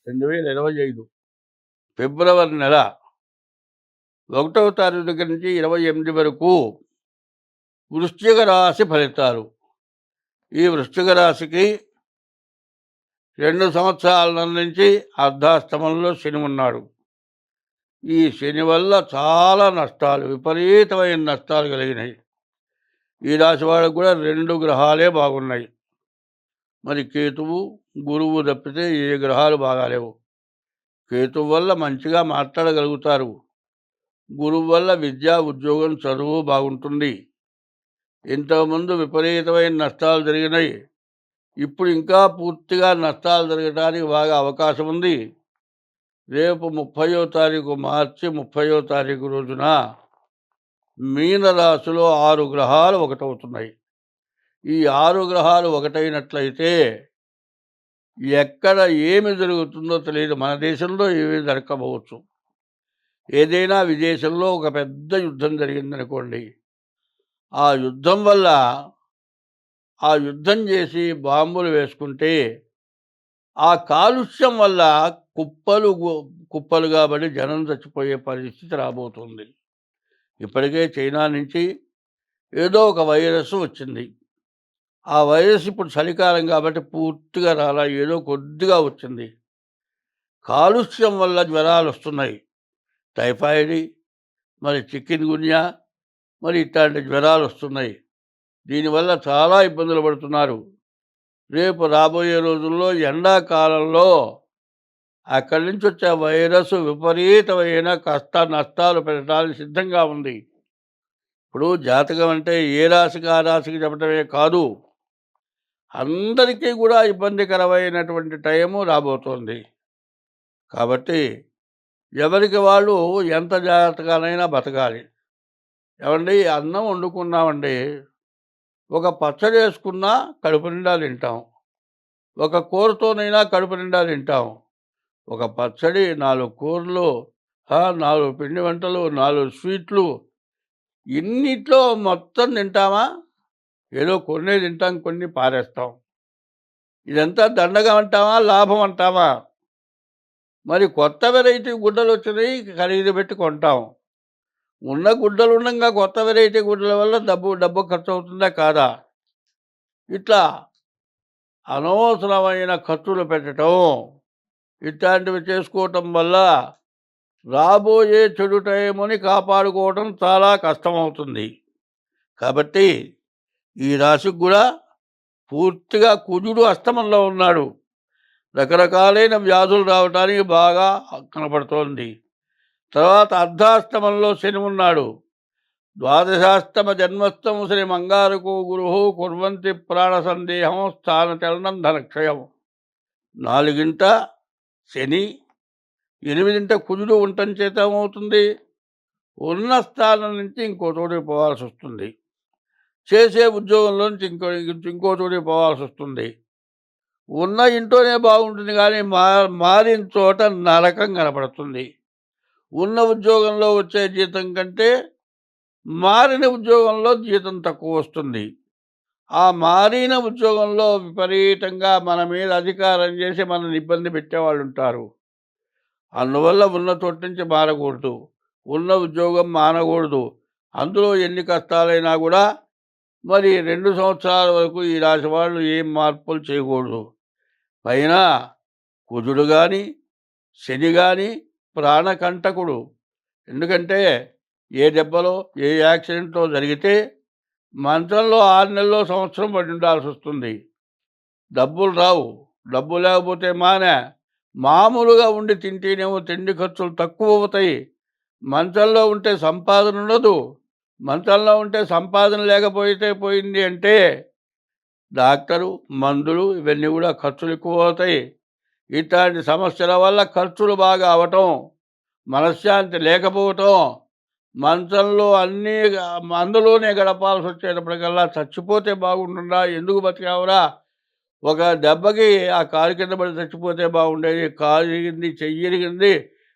2025 ఫిబ్రవరి నెల 1వ తారీఖు దగ్గర నుంచి 28 వరకు వృశ్చిక రాశి ఫలితాలు. ఈ వృశ్చిక రాశికి 2 సంవత్సరాల నుంచి అర్ధాష్టమంలో శని ఉన్నాడు. ఈ శని వల్ల చాలా నష్టాలు, విపరీతమైన నష్టాలు కలిగినాయి. ఈ రాశి వాళ్ళకు కూడా 2 గ్రహాలే బాగున్నాయి. మరి కేతువు, గురువు తప్పితే ఏ గ్రహాలు బాగాలేవు. కేతువు వల్ల మంచిగా మాట్లాడగలుగుతారు. గురువు వల్ల విద్య, ఉద్యోగం, చదువు బాగుంటుంది. ఇంతకుముందు విపరీతమైన నష్టాలు జరిగినాయి. ఇప్పుడు ఇంకా పూర్తిగా నష్టాలు జరగడానికి బాగా అవకాశం ఉంది. రేపు 30వ తారీఖు మార్చి 30వ తారీఖు రోజున మీనరాశిలో 6 గ్రహాలు ఒకటవుతున్నాయి. ఈ 6 గ్రహాలు ఒకటైనట్లయితే ఎక్కడ ఏమి జరుగుతుందో తెలియదు. మన దేశంలో ఏమీ జరగకపోవచ్చు. ఏదైనా విదేశంలో ఒక పెద్ద యుద్ధం జరిగిందనుకోండి, ఆ యుద్ధం వల్ల ఆ యుద్ధం చేసి బాంబులు వేసుకుంటే ఆ కాలుష్యం వల్ల కుప్పలు కాబట్టి జనం చచ్చిపోయే పరిస్థితి రాబోతుంది. ఇప్పటికే చైనా నుంచి ఏదో ఒక వైరస్ వచ్చింది. ఆ వైరస్ ఇప్పుడు చలికాలం కాబట్టి పూర్తిగా రాలా, ఏదో కొద్దిగా వచ్చింది. కాలుష్యం వల్ల జ్వరాలు వస్తున్నాయి. టైఫాయిడ్, మరి చికెన్ గున్యా, మరి ఇట్లాంటి జ్వరాలు వస్తున్నాయి. దీనివల్ల చాలా ఇబ్బందులు పడుతున్నారు. రేపు రాబోయే రోజుల్లో ఎండాకాలంలో అక్కడి నుంచి వచ్చే వైరస్ విపరీతమైన కష్ట నష్టాలు పెట్టడానికి సిద్ధంగా ఉంది. ఇప్పుడు జాతకం అంటే ఏ రాశికి ఆ రాశికి చెప్పడమే కాదు, అందరికీ కూడా ఇబ్బందికరమైనటువంటి టైము రాబోతోంది. కాబట్టి ఎవరికి వాళ్ళు ఎంత జాగ్రత్తగానైనా బతకాలి. ఏమండి, అన్నం వండుకున్నామండి, ఒక పచ్చడి వేసుకున్నా కడుపు నిండా తింటాం, ఒక కూరతోనైనా కడుపు నిండా తింటాం. ఒక పచ్చడి, 4 కూరలు, 4 పిండి వంటలు, 4 స్వీట్లు, ఇన్నిట్లో మొత్తం తింటామా? ఏదో కొన్నే తింటాం, కొన్ని పారేస్తాం. ఇదంతా దండగ అంటామా, లాభం అంటామా? మరి కొత్త వెరైటీ గుడ్డలు వచ్చినాయి, ఖరీదు పెట్టి కొంటాం. ఉన్న గుడ్డలు ఉండగా కొత్త వెరైటీ గుడ్డల వల్ల డబ్బు ఖర్చు అవుతుందా కాదా? ఇట్లా అనవసరమైన ఖర్చులు పెట్టడం, ఇట్లాంటివి చేసుకోవటం వల్ల రాబోయే చెడు టైముని కాపాడుకోవడం చాలా కష్టమవుతుంది. కాబట్టి ఈ రాశికి కూడా పూర్తిగా కుజుడు అష్టమంలో ఉన్నాడు. రకరకాలైన వ్యాధులు రావటానికి బాగా కనపడుతోంది. తర్వాత అర్ధాష్టమంలో శని ఉన్నాడు. ద్వాదశాష్టమ జన్మస్థము శ్రీ మంగారకు గురు కుర్వంతి ప్రాణ సందేహం స్థాన చలనం ధనక్షయం. 4ంట శని, 8ంట కుజుడు ఉండటం చేత ఏమవుతుంది? ఉన్న స్థానం నుంచి ఇంకో చోటుకి పోవాల్సి వస్తుంది. చేసే ఉద్యోగంలో నుంచి ఇంకో చోటుకి పోవాల్సి వస్తుంది. ఉన్న ఇంట్లోనే బాగుంటుంది, కానీ మారిన చోట నరకం కనపడుతుంది. ఉన్న ఉద్యోగంలో వచ్చే జీతం కంటే మారిన ఉద్యోగంలో జీతం తక్కువ వస్తుంది. ఆ మారిన ఉద్యోగంలో విపరీతంగా మన మీద అధికారం చేసి మనల్ని ఇబ్బంది పెట్టేవాళ్ళు ఉంటారు. అందువల్ల ఉన్న చోటు నుంచి మారకూడదు, ఉన్న ఉద్యోగం మానకూడదు. అందులో ఎన్ని కష్టాలైనా కూడా మరి 2 సంవత్సరాల వరకు ఈ రాశి వాళ్ళు ఏం మార్పులు చేయకూడదు. పైన కుజుడు కానీ శని కానీ ప్రాణకంటకుడు. ఎందుకంటే ఏ దెబ్బలో ఏ యాక్సిడెంట్లో జరిగితే మంచంలో 6 నెలల్లో సంవత్సరం పడి ఉండాల్సి వస్తుంది. డబ్బులు రావు. డబ్బు లేకపోతే మామూలుగా ఉండి తింటేనేమో తిండి ఖర్చులు తక్కువ అవుతాయి. మంచంలో ఉంటే సంపాదన ఉండదు. మంచంలో ఉంటే సంపాదన లేకపోతే పోయింది అంటే డాక్టరు, మందులు, ఇవన్నీ కూడా ఖర్చులు ఎక్కువ అవుతాయి. ఇట్లాంటి సమస్యల వల్ల ఖర్చులు బాగా అవటం, మనశ్శాంతి లేకపోవటం, మంచంలో అందులోనే గడపాల్సి వచ్చేటప్పటికల్లా చచ్చిపోతే బాగుంటుందా, ఎందుకు బతికావురా, ఒక దెబ్బకి ఆ కాలు కింద పడి చచ్చిపోతే బాగుండేది, కాలు ఇరిగింది, చెయ్యి ఇరిగింది,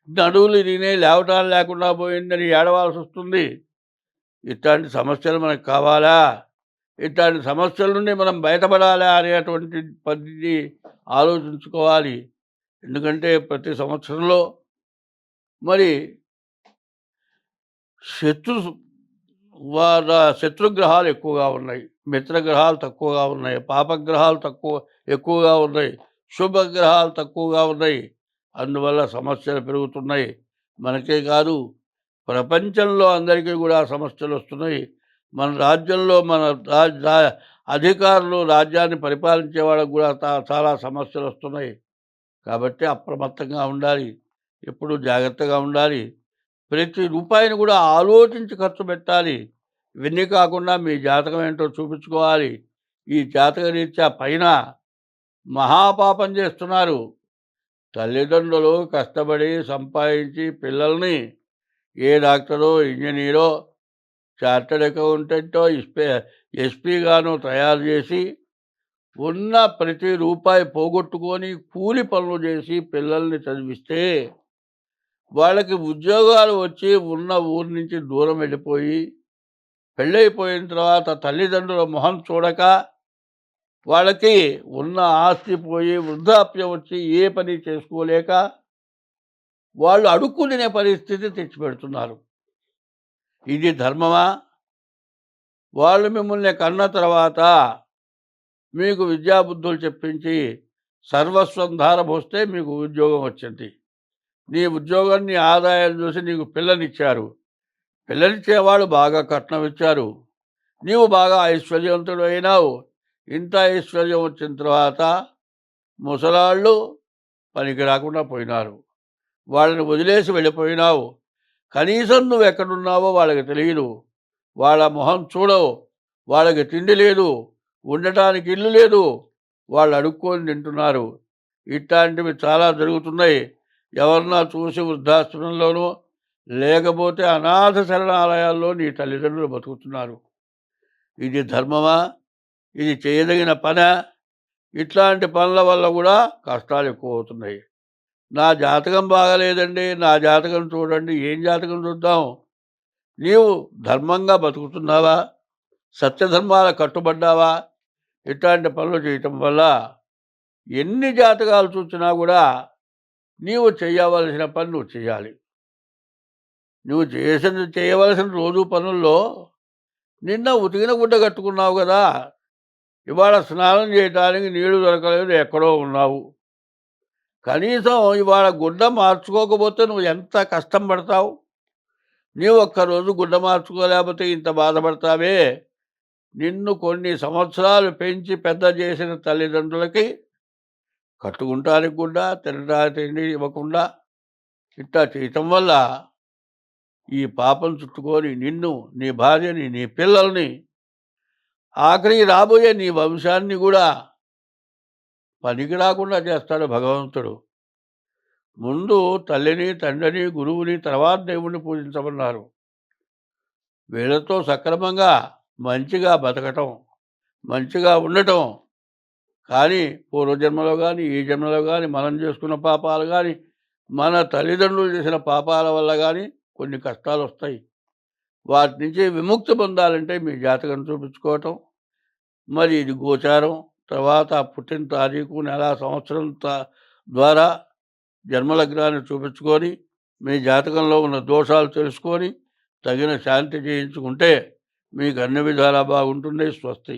నడువులు ఇరిగినాయి, లేవటాలు లేకుండా పోయిందని ఏడవాల్సి వస్తుంది. ఇట్లాంటి సమస్యలు మనకు కావాలా? ఇట్లాంటి సమస్యల నుండి మనం బయటపడాలా అనేటువంటి పద్ధతి ఆలోచించుకోవాలి. ఎందుకంటే ప్రతి సంవత్సరంలో మరి శత్రు శత్రుగ్రహాలు ఎక్కువగా ఉన్నాయి, మిత్రగ్రహాలు తక్కువగా ఉన్నాయి, పాపగ్రహాలు ఎక్కువగా ఉన్నాయి, శుభగ్రహాలు తక్కువగా ఉన్నాయి. అందువల్ల సమస్యలు పెరుగుతున్నాయి. మనకే కాదు, ప్రపంచంలో అందరికీ కూడా సమస్యలు వస్తున్నాయి. మన రాజ్యంలో మన అధికారులు, రాజ్యాన్ని పరిపాలించే వాళ్ళకు కూడా చాలా సమస్యలు వస్తున్నాయి. కాబట్టి అప్రమత్తంగా ఉండాలి, ఎప్పుడు జాగ్రత్తగా ఉండాలి. ప్రతి రూపాయిని కూడా ఆలోచించి ఖర్చు పెట్టాలి. ఇవన్నీ కాకుండా మీ జాతకం ఏంటో చూపించుకోవాలి. ఈ జాతక రీత్యా పైన మహాపాపం చేస్తున్నారు. తల్లిదండ్రులు కష్టపడి సంపాదించి పిల్లల్ని ఏ డాక్టరో, ఇంజనీరో, చార్టెడ్ అకౌంటెంటో, ఎస్పీగానో తయారు చేసి ఉన్న ప్రతి రూపాయి పోగొట్టుకొని కూలి పనులు చేసి పిల్లల్ని చదివిస్తే వాళ్ళకి ఉద్యోగాలు వచ్చి ఉన్న ఊరి నుంచి దూరం వెళ్ళిపోయి పెళ్ళైపోయిన తర్వాత తల్లిదండ్రుల మొహం చూడక వాళ్ళకి ఉన్న ఆస్తి పోయి వృద్ధాప్యం వచ్చి ఏ పని చేసుకోలేక వాళ్ళు అడుక్కునే పరిస్థితి తెచ్చిపెడుతున్నారు. ఇది ధర్మమా? వాళ్ళు మిమ్మల్ని కన్న తర్వాత మీకు విద్యాబుద్ధులు చెప్పించి సర్వస్వం ధారపోస్తే మీకు ఉద్యోగం వచ్చింది. నీ ఉద్యోగం, నీ ఆదాయం చూసి నీకు పిల్లనిచ్చారు. పిల్లనిచ్చేవాళ్ళు బాగా కట్నం ఇచ్చారు. నీవు బాగా ఐశ్వర్యవంతుడు అయినావు. ఇంత ఐశ్వర్యం వచ్చిన తర్వాత ముసలాళ్ళు పనికి రాకుండా పోయినారు. వాళ్ళని వదిలేసి వెళ్ళిపోయినావు. కనీసం నువ్వు ఎక్కడున్నావో వాళ్ళకి తెలియదు. వాళ్ళ మొహం చూడవు. వాళ్ళకి తిండి లేదు, ఉండటానికి ఇల్లు లేదు. వాళ్ళు అడుక్కొని తింటున్నారు. ఇట్లాంటివి చాలా జరుగుతున్నాయి. ఎవరన్నా చూసి వృద్ధాశ్రమంలోనూ లేకపోతే అనాథ శరణాలయాల్లో నీ తల్లిదండ్రులు బతుకుతున్నారు. ఇది ధర్మమా? ఇది చేయదగిన పనా? ఇట్లాంటి పనుల వల్ల కూడా కష్టాలు ఎక్కువ అవుతున్నాయి. నా జాతకం బాగలేదండి, నా జాతకం చూడండి. ఏం జాతకం చూద్దాం? నీవు ధర్మంగా బతుకుతున్నావా? సత్యధర్మాల కట్టుబడ్డావా? ఇట్లాంటి పనులు చేయటం వల్ల ఎన్ని జాతకాలు చూసినా కూడా నీవు చేయవలసిన పని నువ్వు చేయాలి. నువ్వు చేయవలసిన రోజు పనుల్లో నిన్న ఉతికిన గుడ్డ కట్టుకున్నావు కదా, ఇవాళ స్నానం చేయటానికి నీళ్లు దొరకలేదు, ఎక్కడో ఉన్నావు. కనీసం ఇవాళ గుడ్డ మార్చుకోకపోతే నువ్వు ఎంత కష్టం పడతావు? నీవు ఒక్కరోజు గుడ్డ మార్చుకోలేకపోతే ఇంత బాధపడతావే. నిన్ను కొన్ని సంవత్సరాలు పెంచి పెద్ద చేసిన తల్లిదండ్రులకి కట్టుకుంటానికి కూడా తినడానికి తిండి ఇవ్వకుండా ఇట్లా చేయటం వల్ల ఈ పాపం చుట్టుకొని నిన్ను, నీ భార్యని, నీ పిల్లల్ని, ఆఖరికి రాబోయే నీ వంశాన్ని కూడా పనికి రాకుండా చేస్తాడు భగవంతుడు. ముందు తల్లిని, తండ్రిని, గురువుని, తర్వాత దేవుణ్ణి పూజించమన్నారు. వీళ్ళతో సక్రమంగా మంచిగా బతకటం, మంచిగా ఉండటం. కానీ పూర్వజన్మలో కానీ, ఈ జన్మలో కానీ మనం చేసుకున్న పాపాలు కానీ, మన తల్లిదండ్రులు చేసిన పాపాల వల్ల కానీ కొన్ని కష్టాలు వస్తాయి. వాటి నుంచి విముక్తి పొందాలంటే మీ జాతకం చూపించుకోవటం, మరి ఇది గోచారం, తర్వాత పుట్టిన తారీఖు, నెల, సంవత్సరం ద్వారా జన్మలగ్నాన్ని చూపించుకొని మీ జాతకంలో ఉన్న దోషాలు తెలుసుకొని తగిన శాంతి చేయించుకుంటే మీకు అన్ని విధాలా బాగుంటుంది. స్వస్తి.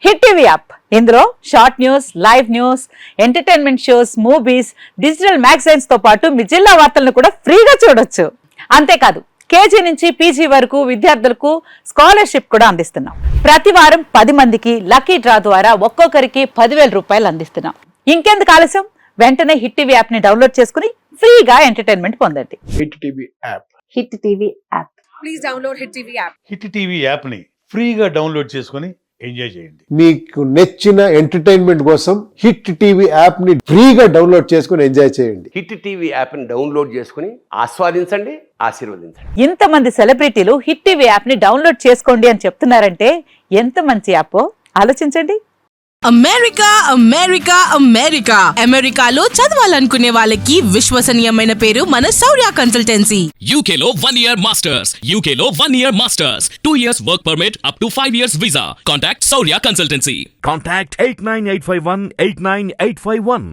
హిట్ టీవీ యాప్, ఇందులో short news, live news, entertainment shows, movies, digital magazines తో పాటు మీ జిల్లా వార్తలను కూడా ఫ్రీగా చూడొచ్చు. అంతేకాదు కేజీ నుంచి పీజీ వరకు విద్యార్థులకు స్కాలర్షిప్ కూడా అందిస్తున్నాం. ప్రతి వారం 10 మందికి లక్కీ డ్రా ద్వారా ఒక్కొక్కరికి 10,000 రూపాయలు అందిస్తున్నాం. ఇంకెందుకు ఆలస్యం? వెంటనే హిట్ టీవీ యాప్ ని డౌన్లోడ్ చేసుకుని ఫ్రీగా ఎంటర్టైన్మెంట్ పొందండి. Hit TV app. Hit TV app. Please download hit TV app. Hit TV app ని ఫ్రీగా డౌన్లోడ్ చేసుకొని ఎంజాయ్ చేయండి. మీకు నచ్చిన ఎంటర్టైన్మెంట్ కోసం హిట్ టీవీ యాప్ ని ఫ్రీగా డౌన్లోడ్ చేసుకొని ఎంజాయ్ చేయండి. హిట్ టీవీ యాప్ ని డౌన్లోడ్ చేసుకుని ఆస్వాదించండి, ఆశీర్వదించండి. ఇంతమంది సెలబ్రిటీలు హిట్ టీవీ యాప్ ని డౌన్లోడ్ చేసుకోండి అని చెప్తున్నారంటే ఎంత మంచి యాప్ ఆలోచించండి. అమెరికా అమెరికా అమెరికా అమెరికాలో చదవాలనుకునే వాళ్ళకి విశ్వసనీయమైన పేరు మన శౌర్య కన్సల్టెన్సీ. UK లో 1 year masters. UK లో 1 year masters. 2 years work permit up to 5 years visa. Contact Saurya Consultancy. Contact 89851 89851.